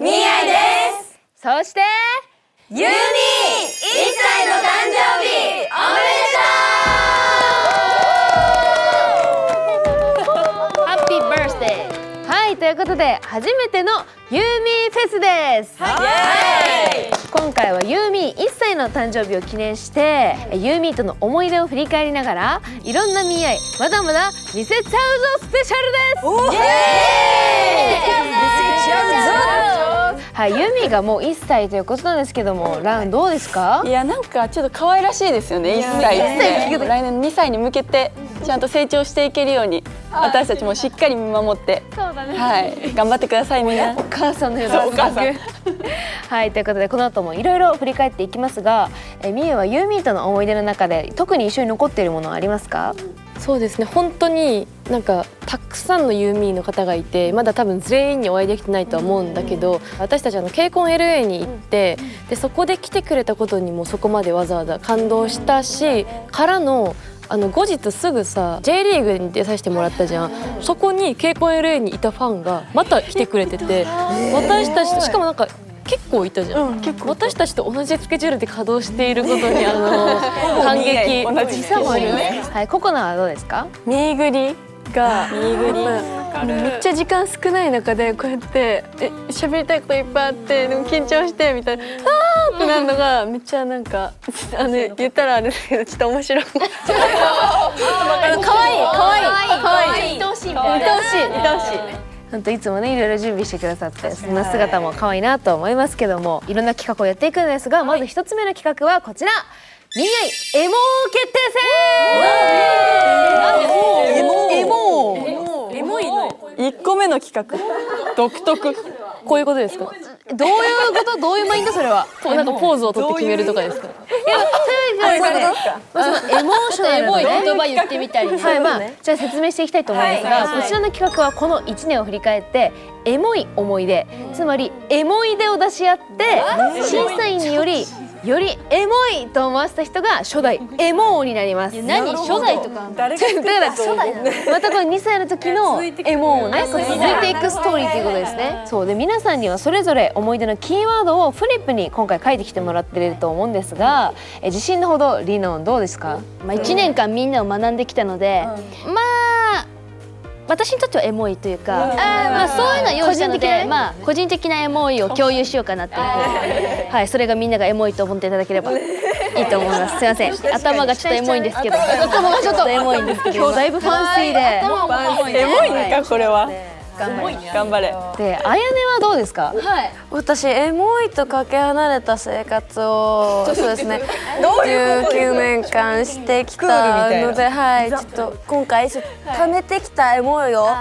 みやいです。そしてゆうみ1歳の誕生日おめでとう。ハッピーバースデー。はい、ということで初めてのユーミーフェスです。今回はユーミー1歳の誕生日を記念してユーミーとの思い出を振り返りながらいろんな見合いまだまだ見せちゃうぞスペシャルです。はい、ユーミーがもう1歳ということなんですけども、ランどうですか？いや、なんかちょっと可愛らしいですよね。1歳って来年2歳に向けてちゃんと成長していけるように私たちもしっかり見守って、はい、頑張ってくださいみんな。お母さんのようなお母さんはい、ということでこの後もいろいろ振り返っていきますが、みゆはユーミーとの思い出の中で特に一緒に残っているものはありますか？そうですね、本当になんかたくさんのユーミーの方がいて、まだ多分全員にお会いできてないとは思うんだけど、私たちKCON LA に行って、でそこで来てくれたことにもそこまでわざわざ感動したし、からの後日すぐさ J リーグに出させてもらったじゃん。そこにKCON LA にいたファンがまた来てくれてて、私たちとしかもなんか結構いたじゃん、私たちと同じスケジュールで稼働していることに感激。同じスケジュールね。はい、ココナはどうですか？ミーグリがめっちゃ時間少ない中でこうやって喋りたいこといっぱいあって、でも緊張してみたいな、あーってなるのがめっちゃなんか言ったらあれだけどちょっと面白い。可愛い愛おしいみたいな。愛おしい。本当いつもねいろいろ準備してくださって、そんな姿も可愛いなと思いますけども、いろんな企画をやっていくんですが、まず一つ目の企画はこちら、ミニアイエモ決定戦。エモいの1個目の企画独特。こういうことですか？どういうこと？どういうマインドそれは？なんかポーズを取って決めるとかですか？いや、そういうことそのエモーショナルなね、言葉言ってみたり。はい、まあじゃあ説明していきたいと思うんですが、こちらの企画はこの1年を振り返ってエモい思い出、つまりエモい出を出し合って審査員によりエモいと思わせた人が初代エモ王になります。何初代とか？だからまたこの2歳の時のエモをね、続いていくストーリーということですね。そうで、皆さんにはそれぞれ思い出のキーワードをフリップに今回書いてきてもらっていると思うんですが、自信のほどリノンどうですか？1年間みんなを学んできたので、まあ私にとってはエモいというか、まあそういうのは用意したので、まあ個人的なエモいを共有しようかなっていう、はい、それがみんながエモいと思っていただければいいと思います。すいません、頭がちょっとエモいんですけど、頭がちょっとエモいんですけど、今日だいぶファンシーでエモいんかこれは。頑張れ。で、あやねはどうですか？私エモいとかけ離れた生活をそうですね19年間してきたので、はい、ちょっと今回溜めてきたエモいを放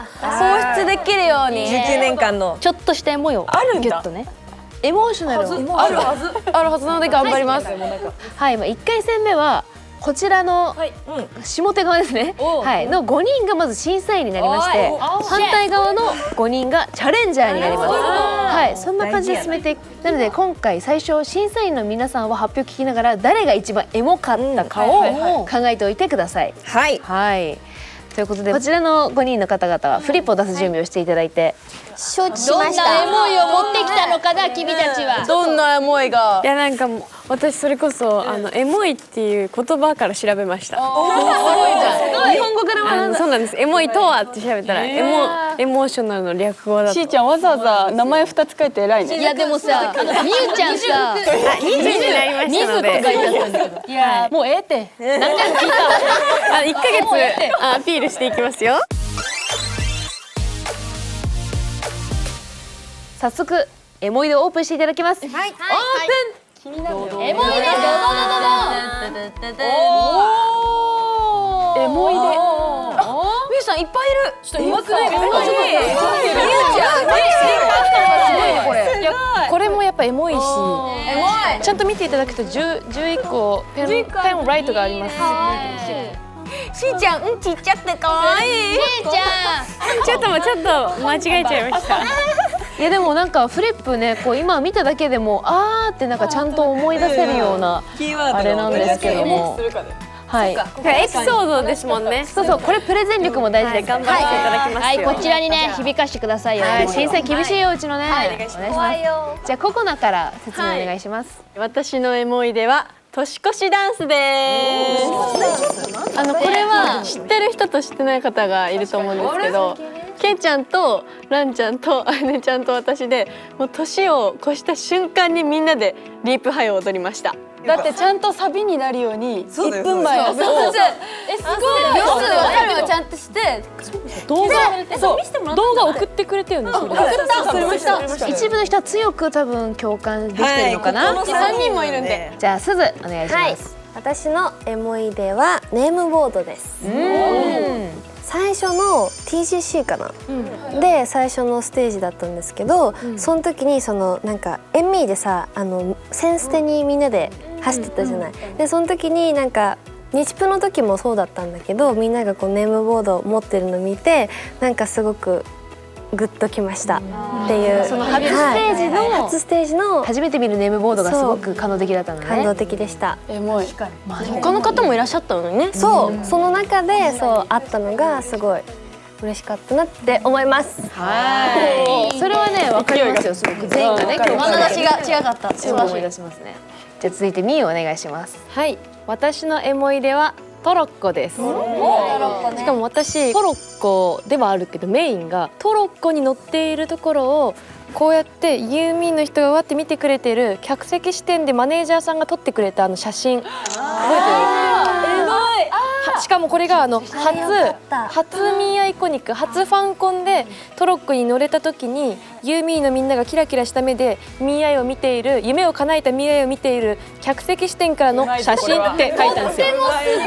出できるように19年間のちょっとしたエモいをギュッとね、エモーショナルあるはずなので頑張ります。はい、まあ、1回戦目はこちらの下手側ですね、はい、の5人がまず審査員になりまして、反対側の5人がチャレンジャーになります。はい、そんな感じで進めていく。なので今回最初審査員の皆さんは発表聞きながら誰が一番エモかったかを考えておいてください。はい、はい、ということでこちらの5人の方々はフリップを出す準備をしていただいて、承知しました。どんなエモいを持ってきたのかな、君たちは。どんなエモいが？いや、なんかもう私それこそエモいっていう言葉から調べました。日本語から学んだ。そうなんです。エモいとはって調べたら、エモーショナルの略語だと。しーちゃんわざわざ名前2つ書いて偉いね。いやでもさ、みゆちゃんさ、20になりましたので。って書いてあったんだけど。いやもうええって。何回も聞いたわ。1ヶ月アピールしていきますよ。早速エモいでオープンしていただきます。はい、オープン。エモいでどどどどど。エモいで。みゆさんいっぱいいる。ちょっと上手くないですか？これもやっぱエモいし、ちゃんと見ていただくと11個ペンライトがあります。しーちゃんちっちゃくて可愛い。しーちゃん、ちょっと間違えちゃいました。いやでもなんかフリップね、こう今見ただけでもあーってなんかちゃんと思い出せるようなあれなんですけども、はい。エピソードですもんね。そうそう、これプレゼン力も大事ですから。頑張っていただきますよ。はい、こちらにね響かしてくださいよ。審査員厳しいようちのね。お願いします。じゃあココナから説明お願いします。私のエモいでは年越しダンスです。これは知ってる人と知ってない方がいると思うんですけど、けいちゃんとランちゃんとあやねちゃんと私でもう年を越した瞬間にみんなでリープハイを踊りました。だってちゃんとサビになるように1分前はすごい。秒数分かるよちゃんとして動画送ってくれてるのそれ。送りました。一部の人は強く多分共感できてるのかな。3人もいるんで。じゃあすずお願いします。私のエモいではネームボードです。最初の TGC かな、で最初のステージだったんですけど、その時になんかエンミーでさセンステにみんなで走ってたじゃない。でその時になんか日プの時もそうだったんだけど、みんながこうネームボードを持ってるの見てなんかすごくグッときましたっていう。その初ステージの初めて見るネームボードがすごく感動的だったのね。感動的でした。エモい。他の方もいらっしゃったのにね。そう、その中であったのがすごい嬉しかったなって思います。はい。それはねわかりますよ。すごく全員がね共感私が違かった。すごい思い出しますね。じゃあ続いてみーお願いします。はい、私のエモいではトロッコです。しかも私トロッコではあるけどメインがトロッコに乗っているところをこうやってユーミンの人がわって見てくれてる客席視点でマネージャーさんが撮ってくれた写真覚えてる？しかもこれが初ミーアイコニック初ファンコンでトロッコに乗れた時にユーミーのみんながキラキラした目でミーアイを見ている夢を叶えたミーアイを見ている客席視点からの写真って書いたんですよ。す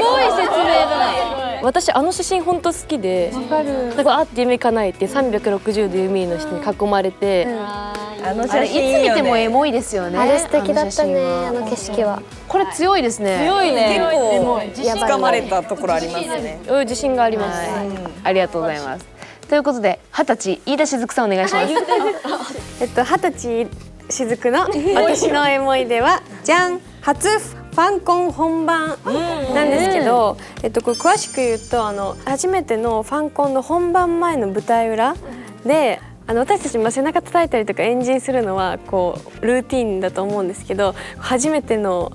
ごい説明だ。私写真本当好きで、なんかあって夢叶えて360度ユーミーの人に囲まれて、写真いつ見てもエモいですよね。あれ素敵だったね、景色は。これ強いですね。強いね。結構つかまれたところありますね。自信があります。ありがとうございます。ということで20歳飯田しずくさんお願いします。20歳しずくの私のエモいではじゃん、初ファンコン本番なんですけど、これ詳しく言うと初めてのファンコンの本番前の舞台裏で私たち背中叩いたりとかエンジンするのはこうルーティンだと思うんですけど、初めての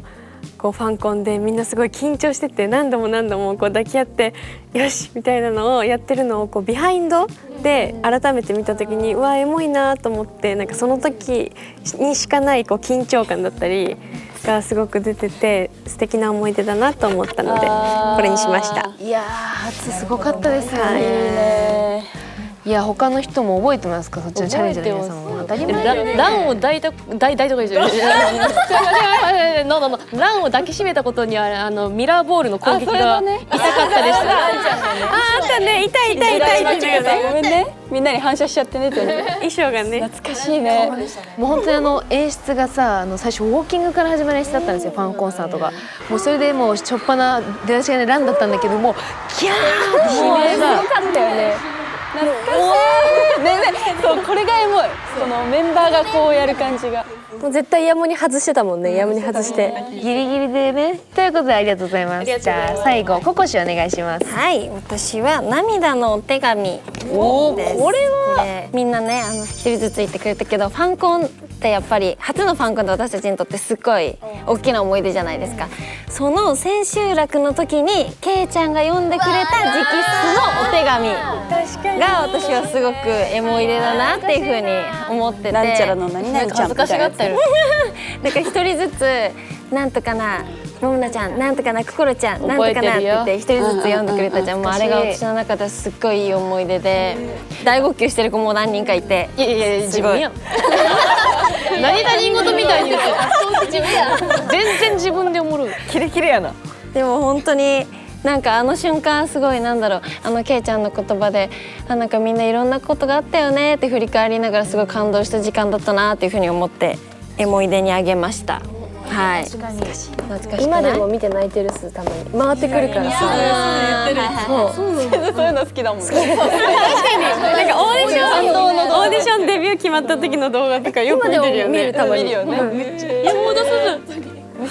こうファンコンでみんなすごい緊張してて何度もこう抱き合ってよしみたいなのをやってるのをこうビハインドで改めて見た時にうわエモいなと思って、なんかその時にしかないこう緊張感だったりがすごく出てて素敵な思い出だなと思ったのでこれにしました。いや初すごかったですよね。いや他の人も覚えてますか？そっちのチャレンジの皆さんも当たり前。ランを抱いたとか言ってランを抱きしめたことにはミラーボールの攻撃が痛かったです。あったね、痛いって言うよね。ごめんね。みんなに反射しちゃってねって。衣装がね。懐かしいね。もう本当に演出がさ最初ウォーキングから始まる演出だったんですよ、ファンコンサートが。もうそれでもう初っ端な出だしがねランだったんだけどもキャーって悲鳴が。すごかったよね。懐かしい。ねそうこれがエモい。そのメンバーがこうやる感じが。もう絶対イヤモニ外してたもんね。イヤモニ外してギリギリでね。ということでありがとうございます。じゃあ最後ココシお願いします。はい、私は涙のお手紙です。これはみんなね一人ずつ言ってくれたけど、ファンコンってやっぱり初のファンコンで私たちにとってすっごい大きな思い出じゃないですか。その千秋楽の時にけいちゃんが読んでくれた直筆のお手紙が私はすごくエモい出だなっていう風に思ってて、なんちゃらの何々ちゃん恥ずかしがってる。だから一人ずつなんとかなももなちゃん、なんとかな、こころちゃん、なんとかなって言って一人ずつ読んでくれたじゃん。もうあれが私の中ですっごいいい思い出で、大号泣してる子も何人かいて。いや自分やん。何他人事みたいに言って全然自分で思う。キレキレやな。でも本当になんか瞬間すごいけいちゃんの言葉でなんかみんないろんなことがあったよねって振り返りながらすごい感動した時間だったなっていうふうに思って思い出にあげました。はい。懐かしい。今でも見て泣いてるっす。たまに回ってくるからさ。そういうの好きだもん。確かに。なんかオーディションデビュー決まった時の動画とかよく見てるよね。たまに。見るよね。山本すず。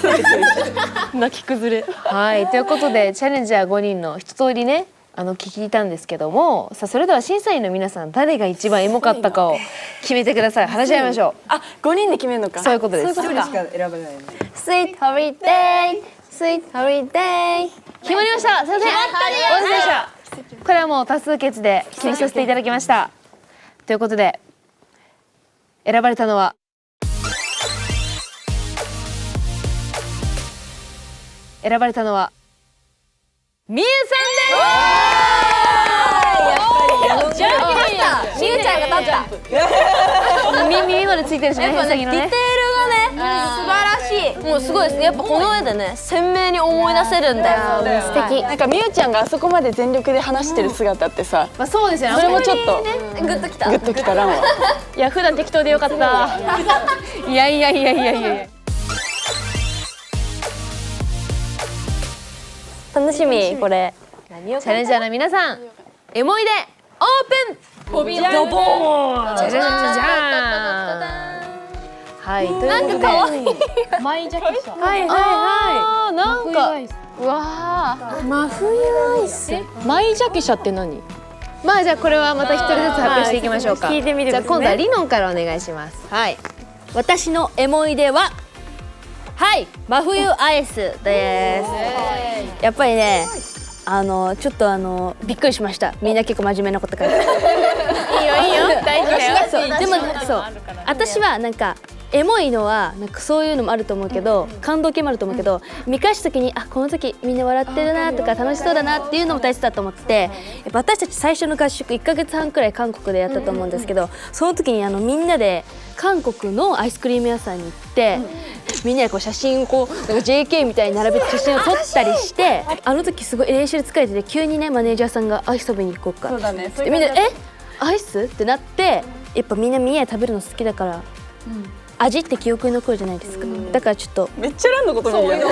泣き崩れ。はいということでチャレンジャー5人の一通りね聞いたんですけども、さあそれでは審査員の皆さん誰が一番エモかったかを決めてください。話し合いましょう。あ、5人で決めるのか。そういうことです。そういうことか。選ばれないの。 Sweet holiday Sweet holiday 決まりました。先生、お疲れ様でした。これはもう多数決で決めさせていただきました。ということで選ばれたのはみゆさんです。みゆちゃんが立った。耳までついてるしね、やっぱね、ディテールがね、素晴らしい。もうすごいですね。やっぱこの絵でね、鮮明に思い出せるんだよ。素敵。なんかみゆちゃんがあそこまで全力で話してる姿ってさ、まあそうですよね。それもちょっとグッときた。グッときたランは。いや普段適当でよかった。いや。楽しみこれ。チャレンジャーの皆さん、エモいでオープン。ボビードボーン。じゃじゃじゃじゃはい。ということで。なんか可愛い。マイジャケシャ。はい。なんか。うわ真冬アイス。マイジャケシャって何？まあじゃあこれはまた一人ずつ発表していきましょうか。聞いてみるんですね。じゃあ今度はリノンからお願いします。はい。私のエモいでは、はい真冬アイスです。やっぱりね、ちょっとびっくりしました。みんな結構真面目なこと書いてる。いいよ大事だよ。そうでもそう私はなんかエモいのはなんかそういうのもあると思うけど、感動系もあると思うけど、見返した時にこの時みんな笑ってるなとか楽しそうだなっていうのも大切だと思って、やっぱ私たち最初の合宿1ヶ月半くらい韓国でやったと思うんですけど、その時にみんなで韓国のアイスクリーム屋さんに行って、みんなでこう写真をこうなんか JK みたいに並べて写真を撮ったりして、あの時すごい練習で疲れてて、急にねマネージャーさんがアイス食べに行こうかって言って、みんなアイスってなって、やっぱみんなで食べるの好きだから、味って記憶に残るじゃないですか。だからちょっとめっちゃランのこと見るやん。し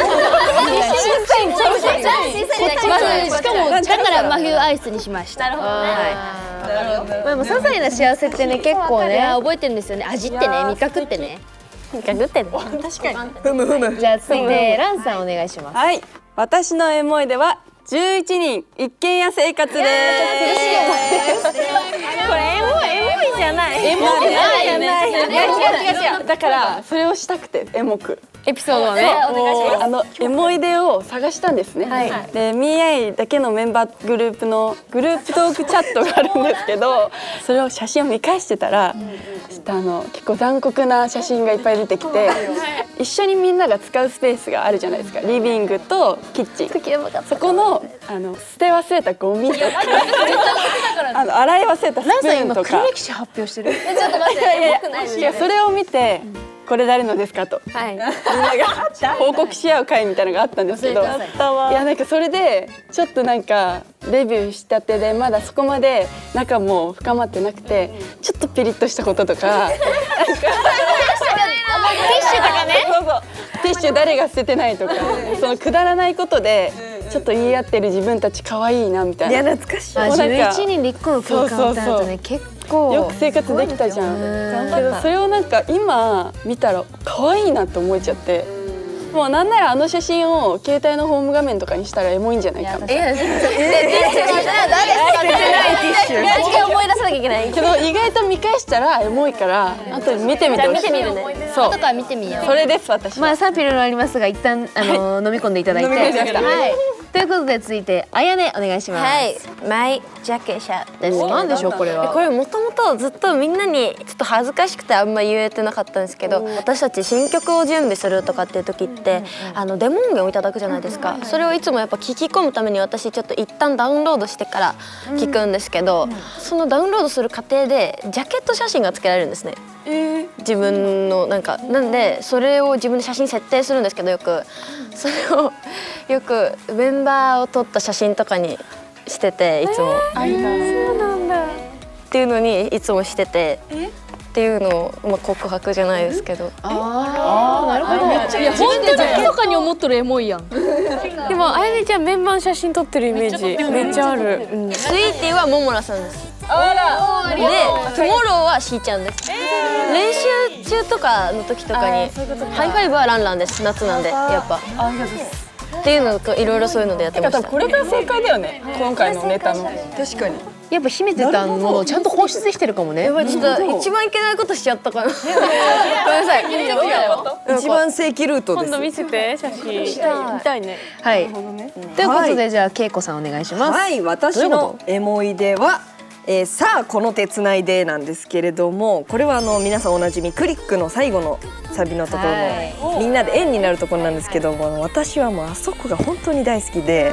かもだから真冬アイスにしました。なるほどね。まあ些細な幸せってね結構ね覚えてるんですよね。味ってね、味覚ってね。味覚ってね。確かに。じゃあ続いてランさんお願いします。はい、私のエモいでは11人一軒家生活です。これエモいじゃない。エモいじゃない。違う。だからそれをしたくてエモく。エピソードはね。エモいでを探したんですね。で、MIAIだけのメンバーグループのグループトークチャットがあるんですけど、それを写真を見返してたら、ちょっと結構残酷な写真がいっぱい出てきて、一緒にみんなが使うスペースがあるじゃないですか。リビングとキッチン。そこの捨て忘れたゴミとか、洗い忘れたスプーンとか。黒歴史発表してる。ちょっと待って。いやそれを見て。これ誰のですかと、みんなが報告し合う会みたいなのがあったんですけど、いやなんかそれでちょっとなんかデビューしたてでまだそこまで仲も深まってなくて、ちょっとピリッとしたこととか、ティッシュとかね、そうティッシュ誰が捨ててないとか、そのくだらないことでちょっと言い合ってる自分たち可愛いなみたいな。いや懐かしい。11人で1個の空間ってなるとね結構よく生活できたじゃん。けどそれをなんか今見たら可愛いなって思えちゃって、もうなんなら写真を携帯のホーム画面とかにしたらエモいんじゃないかみたいな。思い出さなきゃいけない。けど意外と見返したらエモいから、あと見てみてほしい。見てみるね。そう。後から見てみよう。それです私は。まあ賛否いろいろありますが一旦飲み込んでいただいて。飲み込みました。はい。ということで続いてあやねお願いします。はい、マイジャケシャです。なんでしょうこれは。これもともとずっとみんなにちょっと恥ずかしくてあんま言えてなかったんですけど、私たち新曲を準備するとかっていう時ってデモ音源をいただくじゃないですか。それをいつもやっぱ聞き込むために私ちょっと一旦ダウンロードしてから聞くんですけど、そのダウンロードする過程でジャケット写真がつけられるんですね。自分のなんでそれを自分で写真設定するんですけど、よくそれをよくメンバーを撮った写真とかにしてて、いつもっていうのにいつもしててっていうのを告白じゃないですけど。なるほど。いや本当に密かに思っとるエモいやん。でもあやねちゃんメンバーの写真撮ってるイメージめっちゃある。スイーティーはももらさんです。で、トゥモローはしーちゃんです。練習中とかの時とかに、ハイファイブはランランです。夏なんでやっぱ。っていうのといろいろそういうのでやってました。これが正解だよね。今回のネタの。確かに。やっぱ秘めてたのをちゃんと放出できてるかもね。やばい、ちょっと一番いけないことしちゃったかな。ごめんなさい。一番正規ルートです。今度見せて写真。見たいね。はい。ということでじゃあけいこさんお願いします。はい、私の思い出は、さあこの手つないでなんですけれども、これは皆さんおなじみクリックの最後のサビのところのみんなで円になるところなんですけども、私はもうあそこが本当に大好きで、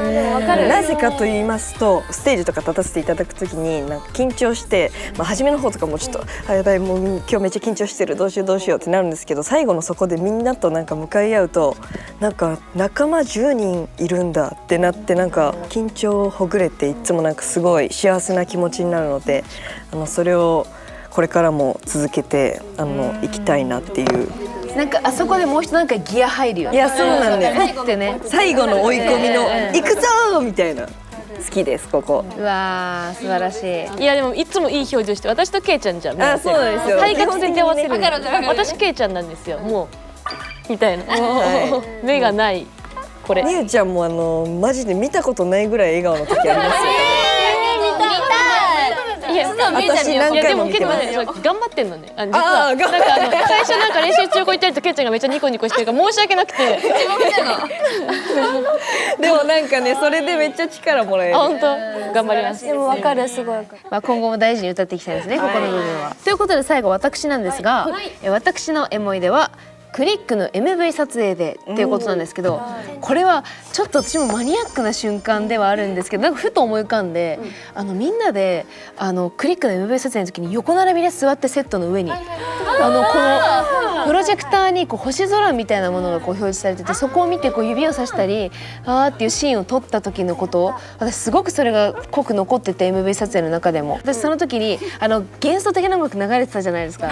なぜかと言いますと、ステージとか立たせていただくときになんか緊張して、初めの方とかもちょっとやばい、もう今日めっちゃ緊張してる、どうしようってなるんですけど、最後のそこでみんなとなんか向かい合うと、なんか仲間10人いるんだってなって、なんか緊張をほぐれて、いつもなんかすごい幸せな気持ちになるので、それをこれからも続けていきたいなっていう。なんかあそこでもう一度なんかギア入るよね。いや、そうなんです。ってね、最後の追い込みの行くぞーみたいな、好きですここ。うわー素晴らしい。いやでもいつもいい表情して、私とケイちゃんじゃん。あ、そうですよ。対角線で合わせる。私ケイちゃんなんですよ。もうみたいな。目がないこれ。みゆちゃんもマジで見たことないぐらい笑顔の時ありますよ。私何回も見てます。いやでも結構ね、頑張ってんのね。実はなんか最初なんか練習中こう言ってるとケイちゃんがめっちゃニコニコしてるから申し訳なくて。でもなんかね、それでめっちゃ力もらえる。本当頑張ります。でもわかる、すごい。今後も大事に歌っていきたいですね、ここの部分は。ということで最後私なんですが、私の思い出はクリックの MV 撮影でっていうことなんですけど、これはちょっと私もマニアックな瞬間ではあるんですけど、なんかふと思い浮かんで、みんなでクリックの MV 撮影の時に横並びで座ってセットの上にこのプロジェクターに星空みたいなものが表示されてて、そこを見て指をさしたりあーっていうシーンを撮った時のことを、私すごくそれが濃く残ってて、 MV 撮影の中でも私その時に幻想的な音楽流れてたじゃないですか。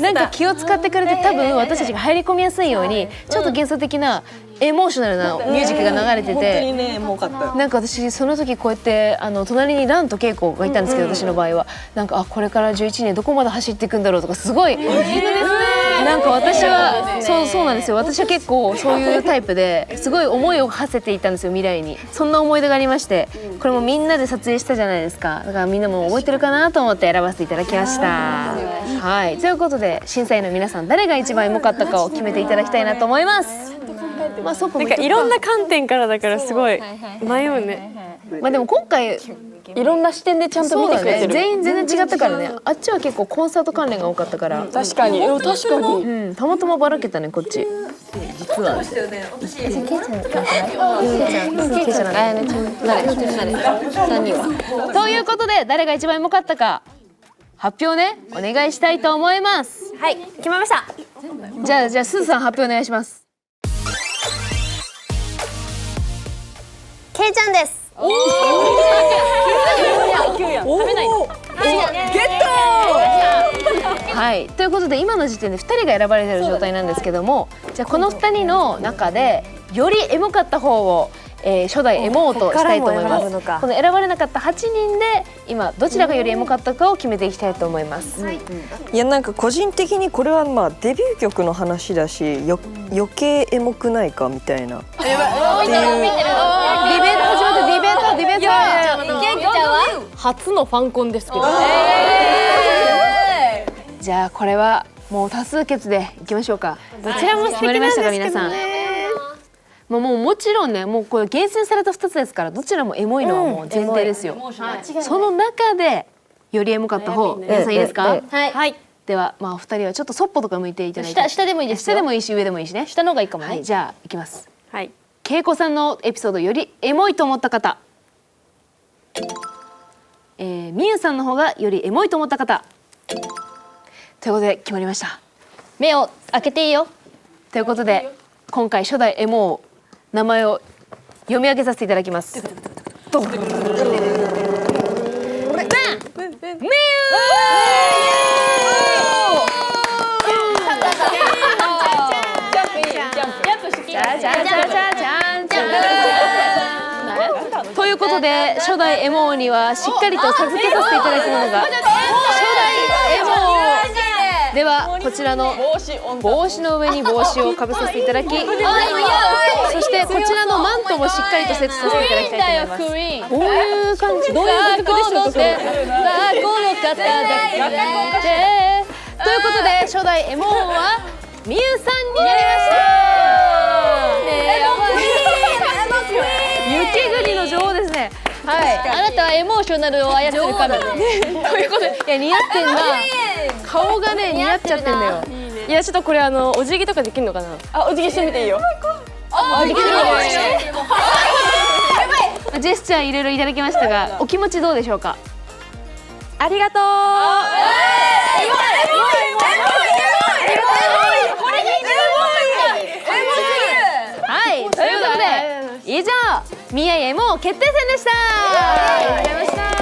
なんか気を使ってくれて、多分私たちが入り込みやすいようにちょっと幻想的なエモーショナルなミュージックが流れてて、本当にね、エモかった。なんか私その時こうやって隣にランとケイコがいたんですけど、私の場合はなんかこれから11年どこまで走っていくんだろうとか、すごいなんか私はそうなんですよ。私は結構そういうタイプですごい思いを馳せていたんですよ、未来に。そんな思い出がありまして、これもみんなで撮影したじゃないですか。だからみんなも覚えてるかなと思って選ばせていただきました。はい、ということで審査員の皆さん、誰が一番エモかったかを決めていただきたいなと思います。なんかいろんな観点からだからすごい迷うね。でも今回いろんな視点でちゃんと見てくれてる。全員全然違ったからね。あっちは結構コンサート関連が多かったから。確かに。たまたまばらけたね、こっち。実は。ケイちゃんということで、誰が一番エモかったか発表ね、お願いしたいと思います。はい、決まりました。じゃあすずさん発表お願いします。ケイちゃんです。おお、ゲット。はい、ということで今の時点で2人が選ばれている状態なんですけども、じゃあこの2人の中でよりエモかった方を、初代エモーとしたいと思います。この選ばれなかった8人で今どちらがよりエモかったかを決めていきたいと思います。いや、なんか個人的にこれはデビュー曲の話だし、余計エモくないかみたいな。っていう。ディベート始まった。ディベート。ケイちゃんは初のファンコンですけど。じゃあこれはもう多数決でいきましょうか。どちらも素敵なんですけどね。皆さん。もちろんね、もうこれ厳選された2つですから、どちらもエモいのはもう前提ですよ。その中でよりエモかった方、皆さんいいですか？はい。ではお二人はちょっとそっぽとか向いていただいて。下でもいいですよ。下でもいいし上でもいいしね。下の方がいいかもね。はい、じゃあいきます。はい。けいこさんのエピソードよりエモいと思った方。みゆさんの方がよりエモいと思った方。ということで決まりました。目を開けていいよ。ということで今回初代エモを名前を読み上げさせていただきます。ドン。みゆ。ということことで初代エモ王にはしっかりと授けさせていただくものが初代エモ王ではこちらの帽子の上に帽子をかぶさせていただき、そしてこちらのマントもしっかりとセットさせていただきたいと思います。こういう感じ、どういう曲でしょうか。さあこの方だけでということで初代エモ王はみゆさんになりました。雪国の女王ですね。はい。あなたはエモーショナルを操る神。ということで、いや似合ってんな。顔がね似合っちゃってんだよ。いやちょっとこれお辞儀とかできるのかな。あ、お辞儀してみていいよ。できるジェスチャーいろいろいただきましたが、お気持ちどうでしょうか。ありがとう。はい。ということで以上宮エモ決定戦でした。ありがとうございました。